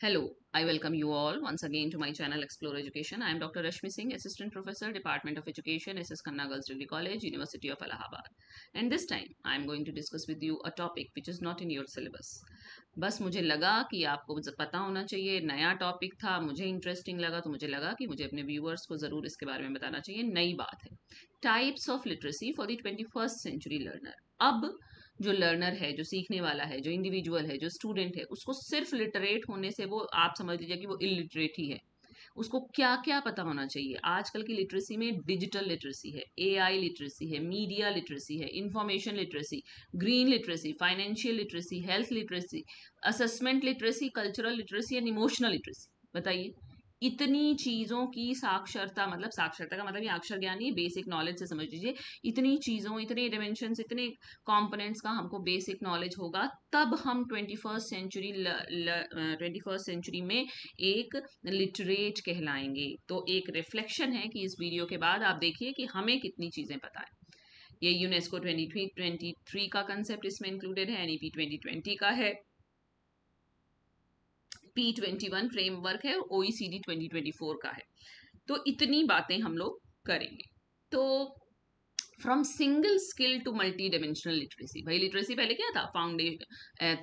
Hello, I welcome you all once again to my channel Explore Education. I am Dr. Rashmi Singh, Assistant Professor, Department of Education, SS Khanna Girls Degree College, University of Allahabad. And this time I am going to discuss with you a topic which is not in your syllabus. बस मुझे लगा कि आपको पता होना चाहिए, नया topic था, मुझे इंटरेस्टिंग लगा तो मुझे लगा कि मुझे अपने व्यूअर्स को ज़रूर इसके बारे में बताना चाहिए। नई बात है, types of literacy for the 21st century learner. अब जो लर्नर है, जो सीखने वाला है, जो इंडिविजुअल है, जो स्टूडेंट है, उसको सिर्फ लिटरेट होने से वो आप समझ लीजिए कि वो इलिटरेट ही है। उसको क्या क्या पता होना चाहिए। आजकल की लिटरेसी में डिजिटल लिटरेसी है, एआई लिटरेसी है, मीडिया लिटरेसी है, information literacy, green literacy, financial literacy, health literacy, assessment literacy, cultural literacy and emotional literacy. बताइए, इतनी चीज़ों की साक्षरता, मतलब साक्षरता का मतलब ये अक्षर ज्ञान नहीं, बेसिक नॉलेज से समझ लीजिए। इतनी चीज़ों, इतने डिमेंशंस, इतने कंपोनेंट्स का हमको बेसिक नॉलेज होगा, तब हम 21st सेंचुरी में एक लिटरेट कहलाएंगे। तो एक रिफ्लेक्शन है कि इस वीडियो के बाद आप देखिए कि हमें कितनी चीज़ें पता है। ये यूनेस्को 2023 का कंसेप्ट इसमें इंक्लूडेड है, एनईपी 2020 का है, P21 फ्रेमवर्क है, OECD 2024 का है। तो इतनी बातें हम लोग करेंगे। तो from single skill to multi dimensional literacy. भाई लिटरेसी पहले क्या था?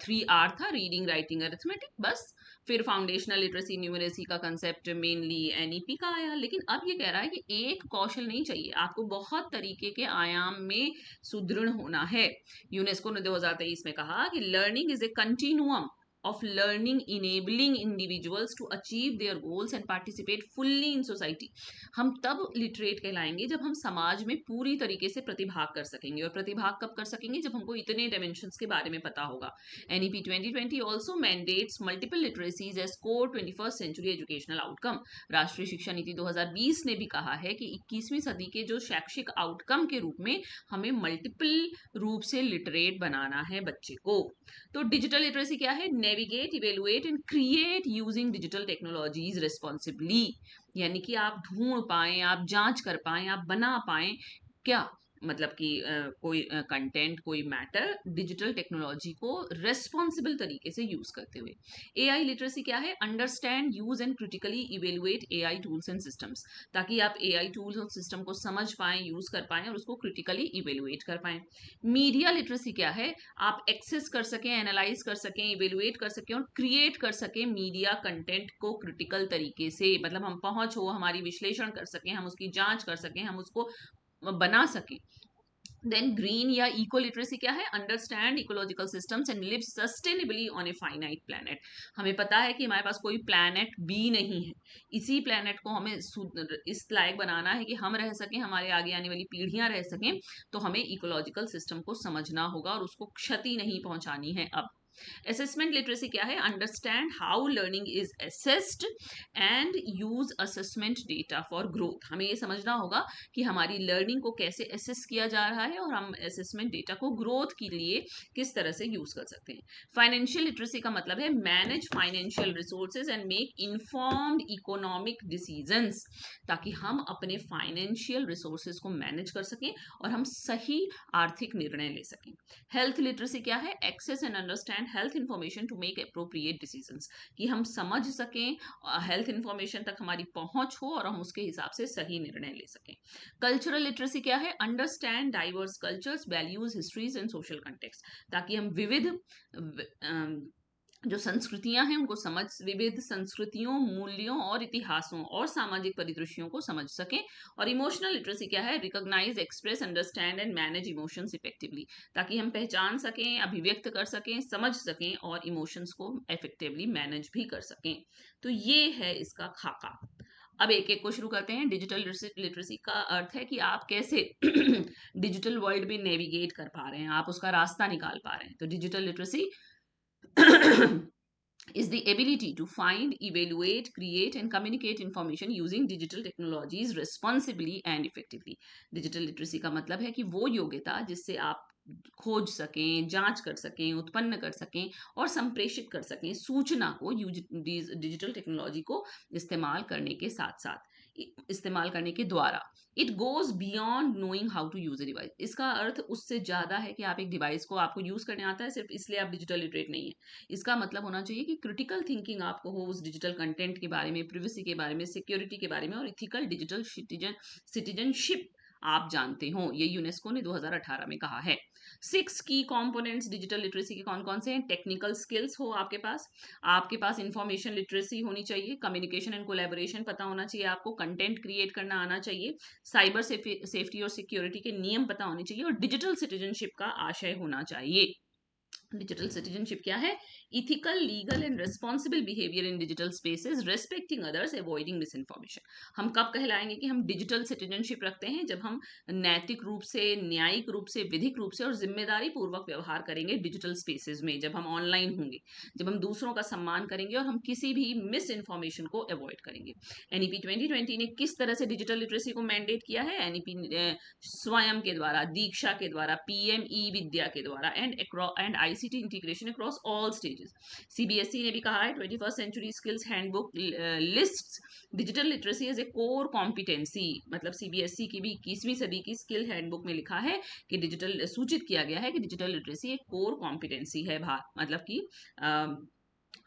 3R था, रीडिंग, राइटिंग, अरिथमेटिक, बस। फिर फाउंडेशनल लिटरेसी, न्यूमरेसी का कंसेप्ट मेनली एनईपी का आया। लेकिन अब ये कह रहा है कि एक कौशल नहीं चाहिए, आपको बहुत तरीके के आयाम में सुदृढ़ होना है। यूनेस्को ने 2023 में कहा कि learning is a continuum of learning enabling individuals to achieve their goals and participate fully in society। हम तब लिटरेट कहलाएंगे जब हम समाज में पूरी तरीके से प्रतिभाग कर सकेंगे। और प्रतिभाग कब कर सकेंगे? जब हमको इतने डायमेंशंस के बारे में पता होगा। NEP 2020 also mandates multiple literacies as core 21st century educational outcome. राष्ट्रीय शिक्षा नीति 2020 ने भी कहा है कि 21वीं सदी के जो शैक्षिक आउटकम के रूप में हमें मल्टीपल रूप से लिटरेट बनाना है बच्चे को। तो डिजिटल लिटरेसी क्या है? Navigate, evaluate and create using digital technologies responsibly. यानी कि आप ढूंढ पाएं, आप जांच कर पाएं, आप बना पाएं, क्या मतलब कि कोई कंटेंट, कोई मैटर डिजिटल टेक्नोलॉजी को रेस्पॉन्सिबल तरीके से यूज करते हुए। एआई लिटरेसी क्या है? Understand, use and critically evaluate AI tools and systems. ताकि आप एआई टूल्स और सिस्टम को समझ पाएं, यूज कर पाएं और उसको क्रिटिकली इवेलुएट कर पाएं। मीडिया लिटरेसी क्या है? आप एक्सेस कर सकें, एनालाइज कर सकें, इवेलुएट कर सकें और क्रिएट कर सकें मीडिया कंटेंट को क्रिटिकल तरीके से। मतलब हम पहुंच हो, हमारी विश्लेषण कर सकें, हम उसकी जांच कर सकें, हम उसको बना सकें। देन ग्रीन या इको लिटरेसी क्या है? Understand ecological systems and live sustainably on a finite planet. हमें पता है कि हमारे पास कोई प्लैनेट बी नहीं है, इसी प्लैनेट को हमें इस लायक बनाना है कि हम रह सकें, हमारे आगे आने वाली पीढ़ियां रह सकें। तो हमें इकोलॉजिकल सिस्टम को समझना होगा और उसको क्षति नहीं पहुंचानी है। अब असेसमेंट लिटरेसी क्या है? Understand how learning is assessed and use assessment data for growth. हमें ये समझना होगा कि हमारी लर्निंग को कैसे असेस किया जा रहा है और हम असेसमेंट डेटा को ग्रोथ के लिए किस तरह से यूज कर सकते हैं। फाइनेंशियल लिटरेसी का मतलब है manage financial resources and make informed economic decisions. ताकि हम अपने फाइनेंशियल रिसोर्सेज को मैनेज कर सकें और हम सही आर्थिक निर्णय ले सकें। हेल्थ लिटरेसी क्या है? Access and understand health information to make appropriate decisions. कि हम समझ सकें, हेल्थ इंफॉर्मेशन तक हमारी पहुंच हो और हम उसके हिसाब से सही निर्णय ले सकें। कल्चरल लिटरेसी क्या है? Understand diverse cultures, values, histories and social context. ताकि हम विविध जो संस्कृतियां हैं उनको समझ, विविध संस्कृतियों, मूल्यों और इतिहासों और सामाजिक परिदृश्यों को समझ सकें। और इमोशनल लिटरेसी क्या है? Recognise, express, understand and manage emotions effectively. ताकि हम पहचान सकें, अभिव्यक्त कर सकें, समझ सकें और इमोशंस को इफेक्टिवली मैनेज भी कर सकें। तो ये है इसका खाका। अब एक एक को शुरू करते हैं। डिजिटल लिटरेसी का अर्थ है कि आप कैसे डिजिटल वर्ल्ड में नेविगेट कर पा रहे हैं, आप उसका रास्ता निकाल पा रहे हैं। तो digital literacy is the ability to find, evaluate, create and communicate information using digital technologies responsibly and effectively। Digital literacy का मतलब है कि वो योग्यता जिससे आप खोज सकें, जांच कर सकें, उत्पन्न कर सकें और संप्रेषित कर सकें सूचना को डिजिटल टेक्नोलॉजी को इस्तेमाल करने के साथ साथ। इस्तेमाल करने के द्वारा। It goes beyond knowing how to use a device. इसका अर्थ उससे ज्यादा है कि आप एक डिवाइस को आपको यूज करने आता है सिर्फ इसलिए आप डिजिटल लिटरेट नहीं है। इसका मतलब होना चाहिए कि क्रिटिकल थिंकिंग आपको हो उस डिजिटल कंटेंट के बारे में, प्रिवेसी के बारे में, सिक्योरिटी के बारे में, और इथिकल डिजिटल सिटीजनशिप आप जानते हो। ये यूनेस्को ने 2018 में कहा है। 6 की कंपोनेंट्स डिजिटल लिटरेसी के कौन कौन से हैं? टेक्निकल स्किल्स हो आपके पास इंफॉर्मेशन लिटरेसी होनी चाहिए, कम्युनिकेशन एंड कोलैबोरेशन पता होना चाहिए, आपको कंटेंट क्रिएट करना आना चाहिए, साइबर सेफ्टी और सिक्योरिटी के नियम पता होने चाहिए, और डिजिटल सिटीजनशिप का आशय होना चाहिए। डिजिटल सिटीजनशिप क्या है? Ethical, legal and responsible behaviour in digital spaces, respecting others, avoiding miss information. हम कब कहलाएंगे कि हम डिजिटल सिटीजनशिप रखते हैं? जब हम नैतिक रूप से, न्यायिक रूप से, विधिक रूप से और जिम्मेदारी पूर्वक व्यवहार करेंगे डिजिटल स्पेसेस में, जब हम ऑनलाइन होंगे, जब हम दूसरों का सम्मान करेंगे और हम किसी भी मिस इन्फॉर्मेशन को अवॉइड करेंगे। एनईपी 2020 ने किस तरह से डिजिटल लिटरेसी को मैंडेट किया है? एनईपी स्वयं के द्वारा, दीक्षा के द्वारा, पीएमई विद्या के द्वारा, and ICT integration across all stages. CBSE ने भी कहा है 21st century skills handbook lists digital literacy as a core competency. मतलब सीबीएसई की भी 21वीं सदी की स्किल हैंडबुक में लिखा है कि डिजिटल, सूचित किया गया है कि डिजिटल लिटरेसी एक कोर कॉम्पिटेंसी है। मतलब कि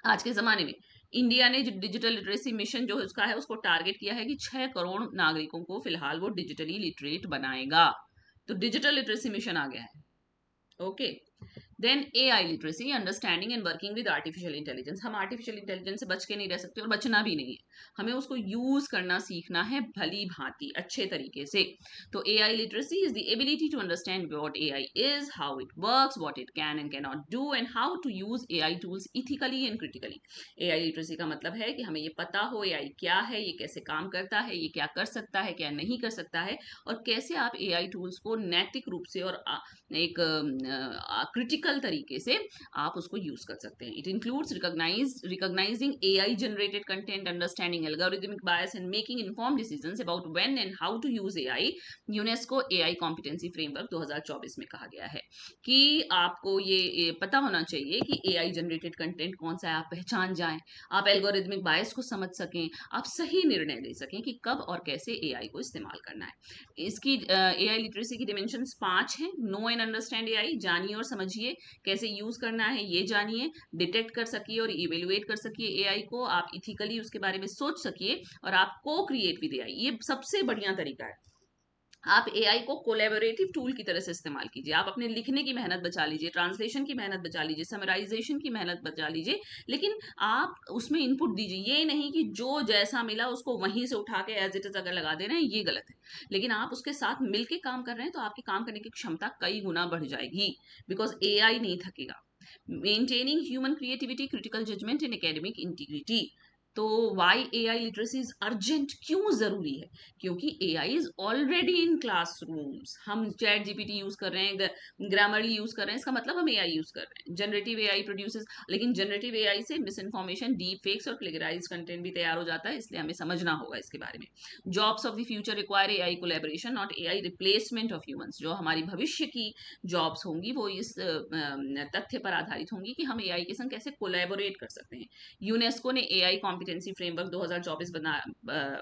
आज के जमाने में इंडिया ने जो डिजिटल लिटरेसी मिशन जो उसका है, उसको टारगेट किया है कि 6 करोड़ नागरिकों को फिलहाल वो डिजिटली लिटरेट बनाएगा। तो डिजिटल लिटरेसी मिशन आ गया है। Okay, then AI literacy, understanding and working with artificial intelligence. हम आर्टिफिशियल इंटेलिजेंस से बच के नहीं रह सकते और बचना भी नहीं है, हमें उसको यूज करना सीखना है भली भांति, अच्छे तरीके से। तो AI literacy is the ability to understand what AI is, how it works, what it can and can not do, and how to use AI tools ethically and critically. AI literacy का मतलब है कि हमें ये पता हो AI क्या है, ये कैसे काम करता है, ये क्या कर सकता है, क्या नहीं कर सकता है, और कैसे आप AI टूल्स को नैतिक रूप से और एक क्रिटिकल तरीके से आप उसको यूज कर सकते हैं। It includes recognising AI generated content, understanding algorithmic bias and making informed decisions about when and how to use AI। UNESCO AI competency framework 2024 में कहा गया है कि आपको ये पता होना चाहिए कि AI जनरेटेड कंटेंट कौन सा है, आप पहचान जाएं, आप एल्गोरिथमिक बायस को समझ सकें, आप सही निर्णय ले सकें कि कब और कैसे AI को इस्तेमाल करना है। इसकी AI लिटरेसी की डिमेंशंस 5 हैं। नो एंड अंडरस्टैंड AI, जानिए और समझिए, कैसे यूज करना है ये जानिए, डिटेक्ट कर सकिए और इवेल्युएट कर सकिए AI को, आप इथिकली उसके बारे में सोच सकिए, और आप को क्रिएट विद AI। ये सबसे बढ़िया तरीका है। आप AI को कोलैबोरेटिव टूल की तरह से इस्तेमाल कीजिए। आप अपने लिखने की मेहनत बचा लीजिए, ट्रांसलेशन की मेहनत बचा लीजिए, समराइजेशन की मेहनत बचा लीजिए, लेकिन आप उसमें इनपुट दीजिए। ये नहीं कि जो जैसा मिला उसको वहीं से उठा के एज इट इज अगर लगा दे रहे हैं, ये गलत है। लेकिन आप उसके साथ मिलके काम कर रहे हैं तो आपकी काम करने की क्षमता कई गुना बढ़ जाएगी, बिकॉज AI नहीं थकेगा। Maintaining human creativity, critical judgement and academic integrity. तो why AI literacy is urgent, क्यों जरूरी है? क्योंकि AI is already in classrooms. हम चैट GPT यूज कर रहे हैं, ग्रामरली यूज कर रहे हैं, इसका मतलब हम AI यूज कर रहे हैं। जनरेटिव AI प्रोड्यूसेस, लेकिन जनरेटिव AI से मिस इन्फॉर्मेशन, डीप फेक्स और प्लेगराइज कंटेंट भी तैयार हो जाता है, इसलिए हमें समझना होगा इसके बारे में। Jobs of the future require AI collaboration, not AI replacement of humans. जो हमारी भविष्य की जॉब्स होंगी वो इस तथ्य पर आधारित होंगी कि हम AI के संग कैसे कोलैबोरेट कर सकते हैं। यूनेस्को ने AI कॉम्पिटेंसी फ्रेमवर्क 2024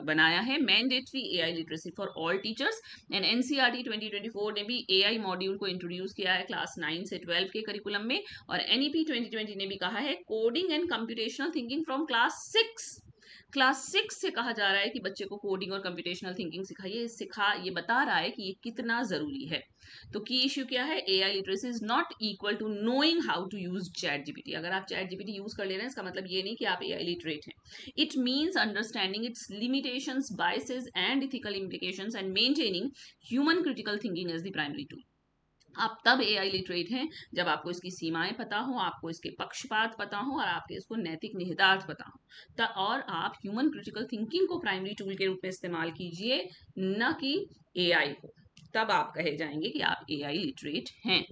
बनाया है, mandatory AI literacy for all teachers, and NCERT 2024 ने भी AI मॉड्यूल को इंट्रोड्यूस किया है क्लास 9 से 12 के करिकुलम में, और NEP 2020 ने भी कहा है coding and computational thinking from class 6 से कहा जा रहा है कि बच्चे को कोडिंग और कंप्यूटेशनल थिंकिंग सिखाइए। ये बता रहा है कि ये कितना जरूरी है। तो की इश्यू क्या है? AI literacy is not equal to knowing how to use chat GPT। अगर आप चैट GPT यूज कर ले रहे हैं, इसका मतलब ये नहीं कि आप AI लिटरेट हैं। It means understanding its limitations, biases and ethical implications, and maintaining human critical thinking as the primary tool. आप तब AI लिटरेट हैं जब आपको इसकी सीमाएं पता हो, आपको इसके पक्षपात पता हो, और आपके इसको नैतिक निहितार्थ पता हो, और आप ह्यूमन क्रिटिकल थिंकिंग को प्राइमरी टूल के रूप में इस्तेमाल कीजिए, न कि AI को। तब आप कहे जाएंगे कि आप AI लिटरेट हैं।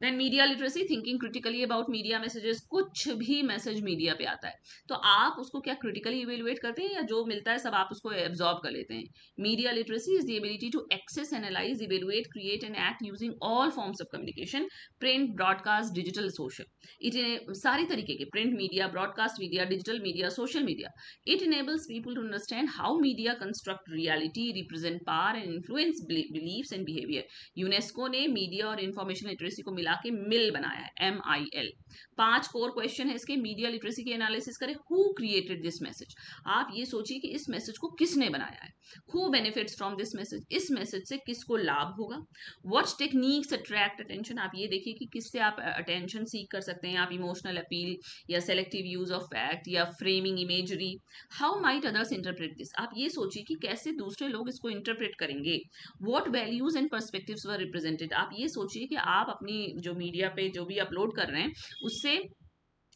Then media literacy, thinking critically about media messages. कुछ भी मैसेज मीडिया पे आता है तो आप उसको क्या क्रिटिकली इवेलुएट करते हैं या जो मिलता है सब आप उसको एब्जॉर्ब कर लेते हैं? Media literacy is the ability to access, analyse, evaluate, create and act using all forms of communication, print, broadcast, digital, social. It सारी तरीके के print media, broadcast media, digital media, social media. It enables people to understand how media construct reality, represent power and influence beliefs and behavior। UNESCO ने media और information literacy को मिला के मिल बनाया है, MIL। 5 कोर क्वेश्चन है इसके। Media literacy के एनालिसिस करें, हु क्रिएटेड दिस मैसेज। आप ये सोचिए कि इस मैसेज को किसने बनाया है। Who benefits from this message, इस मैसेज से किसको लाभ होगा। व्हाट टेक्निक्स अट्रैक्ट अटेंशन, आप ये देखिए कि किससे आप अटेंशन सीख कर सकते हैं। आप इमोशनल अपील या सेलेक्टिव यूज ऑफ फैक्ट या framing imagery. How might others interpret this, आप ये सोचिए कि कैसे दूसरे लोग इसको इंटरप्रेट करेंगे। What values and perspectives were represented, आप ये सोचिए कि आप अपनी जो मीडिया पे जो भी अपलोड कर रहे हैं उससे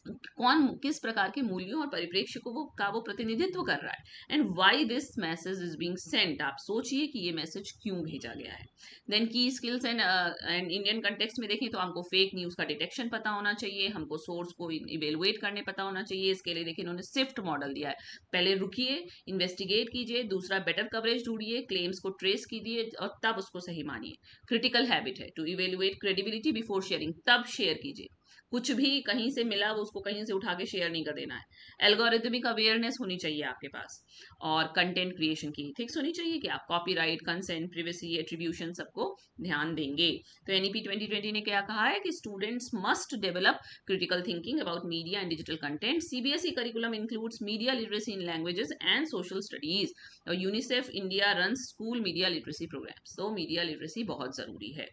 कौन किस प्रकार के मूल्यों और परिप्रेक्ष्य को वो प्रतिनिधित्व कर रहा है। And why this message is being Saint, आप सोचिए कि ये मैसेज क्यों भेजा गया है। देन की स्किल्स एंड इंडियन कंटेक्स्ट में देखें तो हमको फेक न्यूज का डिटेक्शन पता होना चाहिए, हमको सोर्स को इवेलुएट करने पता होना चाहिए। इसके लिए देखिए इन्होंने सिफ्ट मॉडल दिया है, पहले रुकिए, इन्वेस्टिगेट कीजिए, दूसरा बेटर कवरेज ढूंढिए, क्लेम्स को ट्रेस कीजिए और तब उसको सही मानिए। क्रिटिकल हैबिट है to evaluate credibility before sharing, तब शेयर कीजिए। कुछ भी कहीं से मिला वो उसको कहीं से उठा के शेयर नहीं कर देना है। एल्गोरिथमिक अवेयरनेस होनी चाहिए आपके पास, और कंटेंट क्रिएशन की एथिक्स होनी चाहिए कि आप कॉपीराइट, कंसेंट, प्रिवेसी, एट्रीब्यूशन सबको ध्यान देंगे। तो एनईपी 2020 ने क्या कहा है कि students must develop critical thinking about media and digital content. CBSE curriculum includes media literacy in languages and social studies, और UNICEF India runs school media literacy programs. तो मीडिया लिटरेसी बहुत जरूरी है।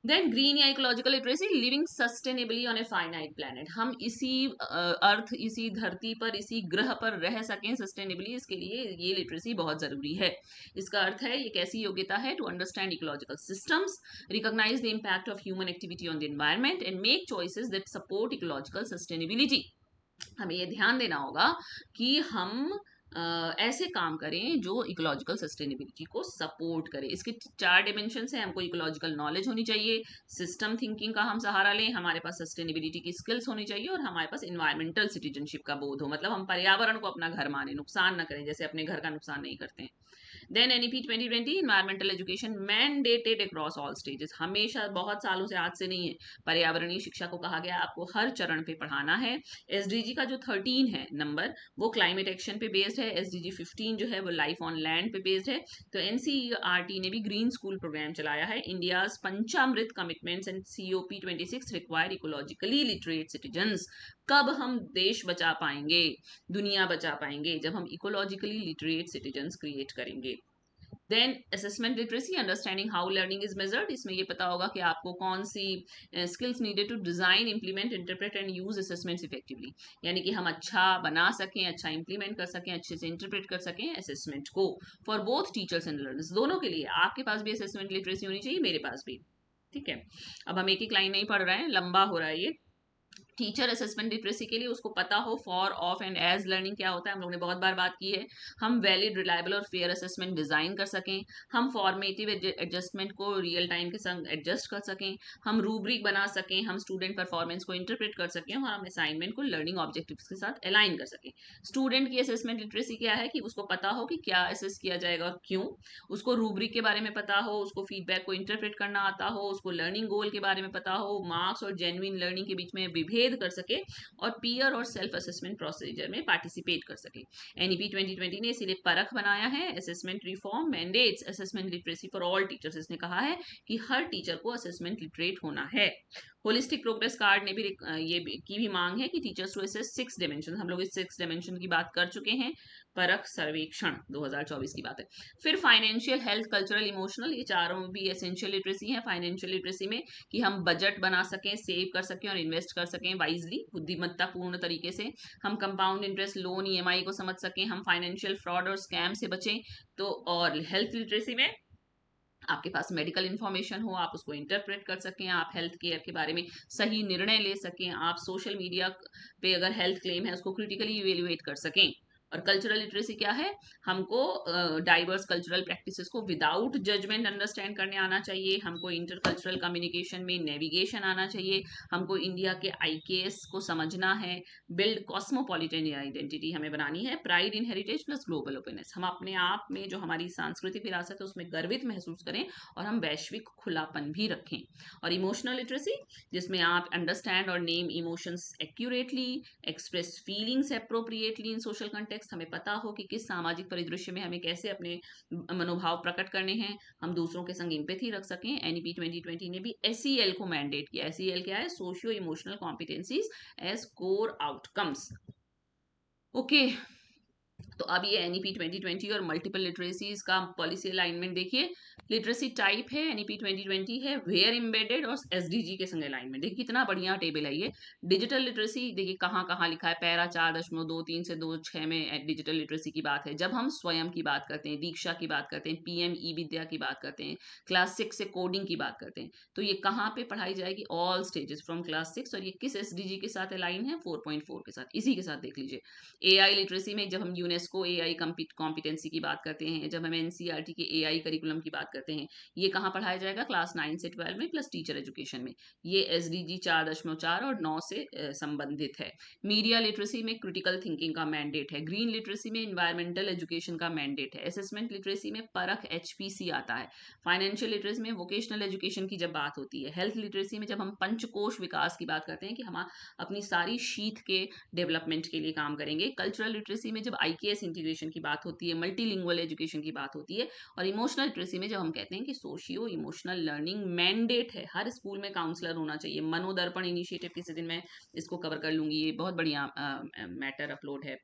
देन ग्रीन या ecological literacy, living sustainably on a finite planet, हम इसी अर्थ, इसी धरती पर, इसी ग्रह पर रह सकें सस्टेनेबली, इसके लिए ये लिटरेसी बहुत जरूरी है। इसका अर्थ है, ये कैसी योग्यता है, to understand ecological systems, recognise the impact of human activity on the environment and make choices that support ecological sustainability. हमें ये ध्यान देना होगा कि हम ऐसे काम करें जो इकोलॉजिकल सस्टेनेबिलिटी को सपोर्ट करे। इसके 4 डिमेंशन है। हमको इकोलॉजिकल नॉलेज होनी चाहिए, सिस्टम थिंकिंग का हम सहारा लें, हमारे पास सस्टेनेबिलिटी की स्किल्स होनी चाहिए और हमारे पास इन्वायरमेंटल सिटीजनशिप का बोध हो, मतलब हम पर्यावरण को अपना घर माने, नुकसान ना करें जैसे अपने घर का नुकसान नहीं करते हैं। Then NEP 2020 environmental education mandated across all stages, हमेशा बहुत सालों से, आज से नहीं है, पर्यावरणीय शिक्षा को कहा गया आपको हर चरण पे पढ़ाना है। एसडीजी का जो 13 है नंबर वो क्लाइमेट एक्शन पे बेस्ड है, एसडीजी 15 जो है वो लाइफ ऑन लैंड पे बेस्ड है। तो एनसीईआरटी ने भी ग्रीन स्कूल प्रोग्राम चलाया है। India's Panchamrit commitments and COP 26 require ecologically literate citizens. कब हम देश बचा पाएंगे, दुनिया बचा पाएंगे, जब हम इकोलॉजिकली लिटरेट सिटीजन्स क्रिएट करेंगे। Then assessment literacy, understanding how learning is measured, इसमें ये पता होगा कि आपको कौन सी skills needed to design, implement, interpret and use assessments effectively, यानी कि हम अच्छा बना सकें, अच्छा इंप्लीमेंट कर सकें, अच्छे से इंटरप्रेट कर सकें असेसमेंट को, for both teachers and learners, दोनों के लिए। आपके पास भी असेसमेंट लिटरेसी होनी चाहिए, मेरे पास भी। ठीक है, अब हम एक एक लाइन नहीं पढ़ रहे हैं, लंबा हो रहा है ये। टीचर असेसमेंट लिटरेसी के लिए उसको पता हो for, off and age learning क्या होता है, हम लोगों ने बहुत बार बात की है। हम वैलिड, रिलायबल और फेयर असेसमेंट डिजाइन कर सकें, हम फॉर्मेटिव एडजस्टमेंट को रियल टाइम के संग एडजस्ट कर सकें, हम रूब्रिक बना सकें, हम स्टूडेंट परफॉर्मेंस को इंटरप्रेट कर सकें और हम असाइनमेंट को लर्निंग ऑब्जेक्टिव्स के साथ अलाइन कर सकें। स्टूडेंट की असेसमेंट लिटरेसी क्या है कि उसको पता हो कि क्या असेस किया जाएगा और क्यों, उसको रूब्रिक के बारे में पता हो, उसको फीडबैक को इंटरप्रेट करना आता हो, उसको लर्निंग गोल के बारे में पता हो, मार्क्स और जेन्युइन लर्निंग के बीच में विभेद कर सके और पीयर और सेल्फ असेसमेंट प्रोसीजर में पार्टिसिपेट कर सके। एनईपी 2020 ने इसीलिए परख बनाया है, assessment reform mandates assessment literacy for all teachers. इसने कहा है कि हर टीचर को असेसमेंट लिटरेट होना है। होलिस्टिक प्रोग्रेस कार्ड ने भी ये की भी मांग है कि टीचर्स टू असेस 6 डिमेंशन, हम लोग इस 6 डिमेंशन की बात कर चुके हैं, परख सर्वेक्षण 2024 की बात है। फिर फाइनेंशियल, हेल्थ, कल्चरल, इमोशनल, ये चारों भी एसेंशियल लिटरेसी है। फाइनेंशियल लिटरेसी में कि हम बजट बना सकें, सेव कर सकें और इन्वेस्ट कर सकें वाइजली, बुद्धिमत्तापूर्ण तरीके से। हम कंपाउंड इंटरेस्ट, लोन, ईएमआई को समझ सकें, हम फाइनेंशियल फ्रॉड और स्कैम से बचें। तो और हेल्थ लिटरेसी में आपके पास मेडिकल इंफॉर्मेशन हो, आप उसको इंटरप्रेट कर सकें, आप हेल्थ केयर के बारे में सही निर्णय ले सकें, आप सोशल मीडिया पे अगर हेल्थ क्लेम है उसको क्रिटिकली इवेल्युएट कर सकें। और कल्चरल लिटरेसी क्या है? हमको डाइवर्स कल्चरल प्रैक्टिसेस को विदाउट जजमेंट अंडरस्टैंड करने आना चाहिए, हमको इंटरकल्चरल कम्युनिकेशन में नेविगेशन आना चाहिए, हमको इंडिया के आईकेएस को समझना है, बिल्ड कॉस्मोपॉलिटन आइडेंटिटी हमें बनानी है, pride in heritage plus global openness, हम अपने आप में जो हमारी सांस्कृतिक विरासत है उसमें गर्वित महसूस करें और हम वैश्विक खुलापन भी रखें। और इमोशनल लिटरेसी, जिसमें आप अंडरस्टैंड और name emotions accurately, express feelings appropriately in social context, हमें पता हो कि किस सामाजिक परिदृश्य में हमें कैसे अपने मनोभाव प्रकट करने हैं, हम दूसरों के संग एम्पैथी रख सकें। एनईपी 2020 ने भी एसईएल को मैंडेट किया। एसईएल क्या है? Socio emotional competencies as core outcomes. Okay, तो अब ये एनईपी 2020 और मल्टीपल लिटरेसीज का पॉलिसी अलाइनमेंट देखिए। लिटरेसी टाइप है एनईपी 2020 है, वेयर एम्बेडेड और एसडीजी के संग अलाइनमेंट। देखिए कितना बढ़िया टेबल है ये। डिजिटल लिटरेसी देखिए कहाँ कहाँ लिखा है, पैरा 4.23 से 2.6 में डिजिटल लिटरेसी की बात है। जब हम स्वयं की बात करते हैं, दीक्षा की बात करते हैं, पीएम ई विद्या की बात करते हैं, क्लास 6 से कोडिंग की बात करते हैं, तो ये कहाँ पे पढ़ाई जाएगी? All stages from class 6। और ये किस एसडीजी के साथ अलाइन है? 4.4 के साथ। इसी के साथ देख लीजिए। एआई लिटरेसी में जब हम यूनेस्को एआई कॉम्पिटेंसी की बात करते हैं, जब हम एनसीईआरटी के एआई करिकुलम की बात करते हैं, ये कहाँ पढ़ाया जाएगा? क्लास 9 से 12 में प्लस टीचर एजुकेशन में। ये एसडीजी 4.4 और 9 से संबंधित है। मीडिया लिटरेसी में क्रिटिकल थिंकिंग का मैंडेट है। ग्रीन लिटरेसी में इन्वायरमेंटल एजुकेशन का मैंडेट है। असेसमेंट लिटरेसी में परख एचपीसी आता है। फाइनेंशियल लिटरेसी में वोकेशनल एजुकेशन की जब बात होती है। हेल्थ लिटरेसी में जब हम पंचकोश विकास की बात करते हैं कि हम अपनी सारी शीत के डेवलपमेंट के लिए काम करेंगे। कल्चरल लिटरेसी में जब आईकेएस इंटीग्रेशन की बात होती है, मल्टीलिंगुअल एजुकेशन की बात होती है। और इमोशनल लिटरेसी में जब हम कहते हैं कि सोशियो इमोशनल लर्निंग मैंडेट है, हर स्कूल में काउंसलर होना चाहिए। मनोदर्पण इनिशिएटिव किसी दिन मैं इसको कवर कर लूंगी, ये बहुत बढ़िया मैटर अपलोड है।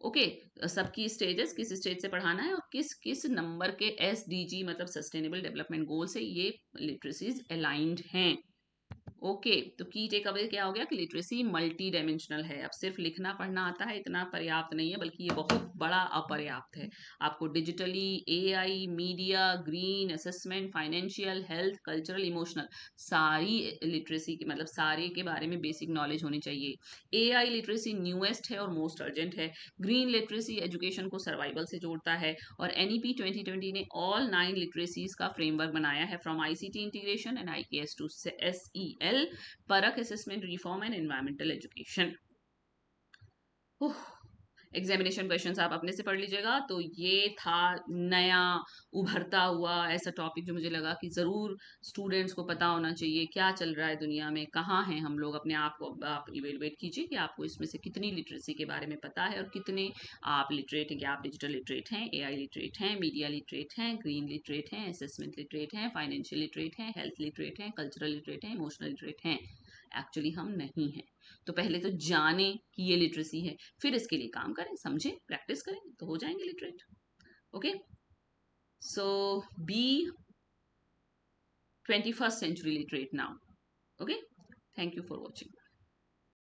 ओके, सबकी स्टेजेस, किस स्टेज से पढ़ाना है और किस किस नंबर के एसडीजी मतलब सस्टेनेबल डेवलपमेंट गोल से ये लिटरेसीज अलाइंड हैं। ओके, तो की टेक अवे क्या हो गया कि लिटरेसी मल्टी डायमेंशनल है। अब सिर्फ लिखना पढ़ना आता है इतना पर्याप्त नहीं है, बल्कि ये बहुत बड़ा अपर्याप्त है। आपको digitally, AI, media, green, assessment, financial, health, cultural, emotional, सारी लिटरेसी की मतलब सारे के बारे में बेसिक नॉलेज होनी चाहिए। एआई लिटरेसी न्यूएस्ट है और मोस्ट अर्जेंट है। ग्रीन लिटरेसी एजुकेशन को सर्वाइवल से जोड़ता है। और एनईपी 2020 ने ऑल 9 लिटरेसीज का फ्रेमवर्क बनाया है, from ICT integration and IKS to SEL, Parakh, assessment, reform and environmental education. Examination questions आप अपने से पढ़ लीजिएगा। तो ये था नया उभरता हुआ ऐसा टॉपिक जो मुझे लगा कि ज़रूर स्टूडेंट्स को पता होना चाहिए क्या चल रहा है दुनिया में, कहाँ हैं हम लोग। अपने आप को आप इवेलुएट कीजिए कि आपको इसमें से कितनी लिटरेसी के बारे में पता है और कितने आप लिटरेट हैं, कि आप डिजिटल लिटरेट हैं, एआई लिटरेट हैं, मीडिया लिटरेट हैं, ग्रीन लिटरेट हैं, असेसमेंट लिटरेट हैं, फाइनेंशियल लिटरेट हैं, हेल्थ लिटरेट हैं, कल्चरल लिटरेट हैं, इमोशनल लिटरेट हैं। एक्चुअली हम नहीं हैं। तो पहले तो जाने कि ये लिटरेसी है, फिर इसके लिए काम करें, समझें, प्रैक्टिस करें, तो हो जाएंगे literate. Okay, so B 21st century literate now. Okay, thank you for watching.